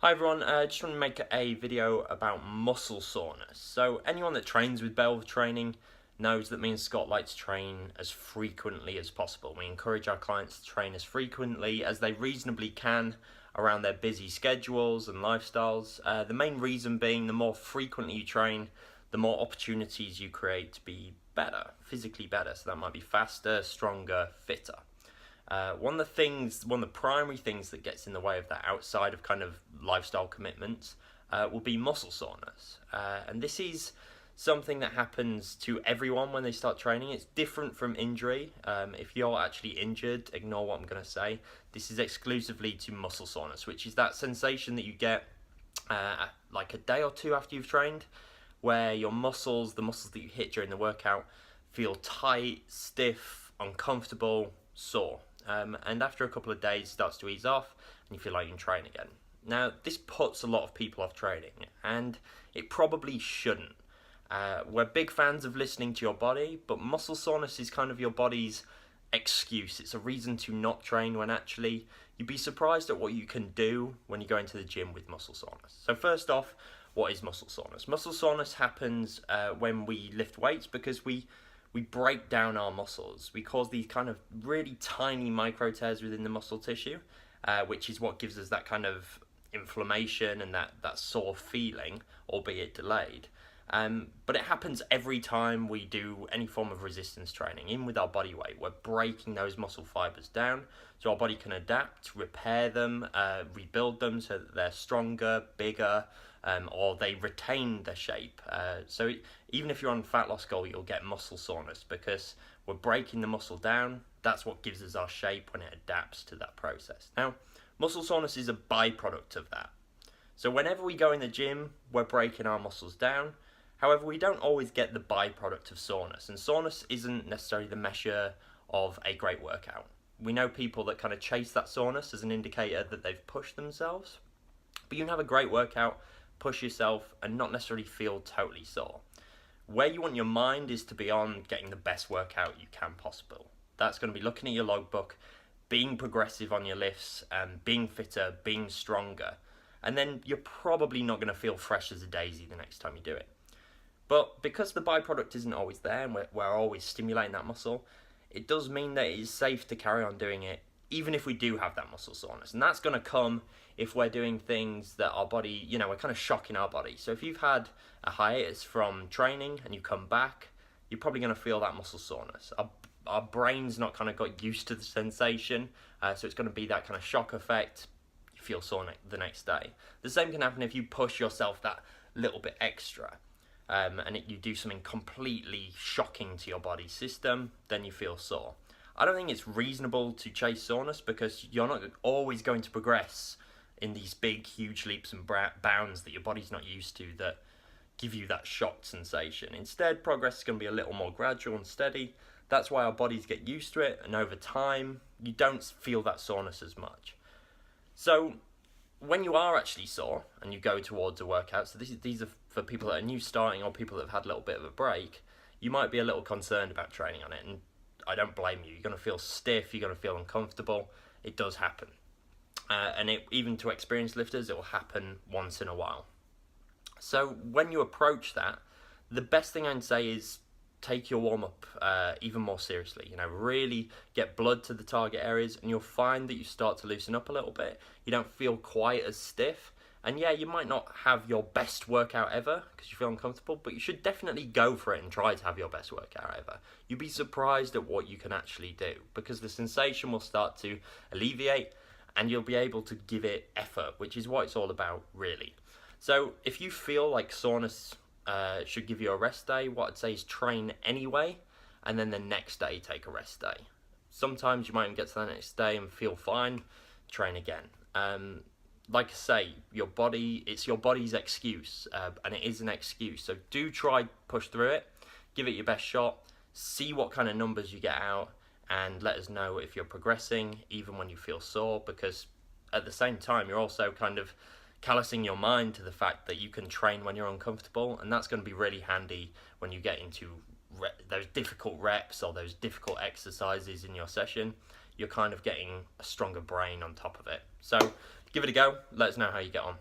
Hi everyone, just want to make a video about muscle soreness. So anyone that trains with bell training knows that me and Scott like to train as frequently as possible. We encourage our clients to train as frequently as they reasonably can around their busy schedules and lifestyles. The main reason being the more frequently you train, the more opportunities you create to be better, physically better. So that might be faster, stronger, fitter. One of the primary things that gets in the way of that outside of kind of lifestyle commitments will be muscle soreness. And this is something that happens to everyone when they start training. It's different from injury. If you're actually injured, ignore what I'm going to say. This is exclusively to muscle soreness, which is that sensation that you get like a day or two after you've trained, where your muscles, the muscles that you hit during the workout, feel tight, stiff, uncomfortable, sore. And after a couple of days, it starts to ease off and you feel like you can train again. Now, this puts a lot of people off training, and it probably shouldn't. We're big fans of listening to your body, but muscle soreness is kind of your body's excuse. It's a reason to not train when actually you'd be surprised at what you can do when you go into the gym with muscle soreness. So first off, what is muscle soreness? Muscle soreness happens when we lift weights because we break down our muscles. We cause these kind of really tiny micro tears within the muscle tissue, which is what gives us that kind of inflammation and that sore feeling, albeit delayed. But it happens every time we do any form of resistance training. Even with our body weight, we're breaking those muscle fibers down so our body can adapt, repair them, rebuild them so that they're stronger, bigger, or they retain their shape. Even if you're on a fat loss goal, you'll get muscle soreness because we're breaking the muscle down. That's what gives us our shape when it adapts to that process. Now, muscle soreness is a byproduct of that. So whenever we go in the gym, we're breaking our muscles down. However, we don't always get the byproduct of soreness, and soreness isn't necessarily the measure of a great workout. We know people that kind of chase that soreness as an indicator that they've pushed themselves, but you can have a great workout, push yourself, and not necessarily feel totally sore. Where you want your mind is to be on getting the best workout you can possible. That's going to be looking at your logbook, being progressive on your lifts, being fitter, being stronger, and then you're probably not going to feel fresh as a daisy the next time you do it. But because the byproduct isn't always there and we're always stimulating that muscle, it does mean that it is safe to carry on doing it even if we do have that muscle soreness. And that's going to come if we're doing things that our body, we're kind of shocking our body. So if you've had a hiatus from training and you come back, you're probably going to feel that muscle soreness. Our brain's not kind of got used to the sensation, so it's going to be that kind of shock effect. You feel sore the next day. The same can happen if you push yourself that little bit extra. You do something completely shocking to your body system, then you feel sore. I don't think it's reasonable to chase soreness because you're not always going to progress in these big, huge leaps and bounds that your body's not used to that give you that shocked sensation. Instead, progress is going to be a little more gradual and steady. That's why our bodies get used to it, and over time, you don't feel that soreness as much. So when you are actually sore and you go towards a workout, so these are for people that are new starting or people that have had a little bit of a break, you might be a little concerned about training on it, and I don't blame you. You're going to feel stiff, you're going to feel uncomfortable. It does happen. Even to experienced lifters, it will happen once in a while. So when you approach that, the best thing I can say is take your warm-up even more seriously. Really get blood to the target areas, and you'll find that you start to loosen up a little bit. You don't feel quite as stiff, and yeah, you might not have your best workout ever because you feel uncomfortable, but you should definitely go for it and try to have your best workout ever. You'd be surprised at what you can actually do because the sensation will start to alleviate and you'll be able to give it effort, which is what it's all about, really. So if you feel like soreness should give you a rest day, what I'd say is train anyway, and then the next day take a rest day. Sometimes you might even get to the next day and feel fine, train again. Like I say, it's your body's excuse, and it is an excuse. So do try, push through it, give it your best shot, see what kind of numbers you get out, and let us know if you're progressing, even when you feel sore, because at the same time, you're also kind of callousing your mind to the fact that you can train when you're uncomfortable, and that's going to be really handy when you get into those difficult reps or those difficult exercises in your session. You're kind of getting a stronger brain on top of it. So give it a go. Let us know how you get on.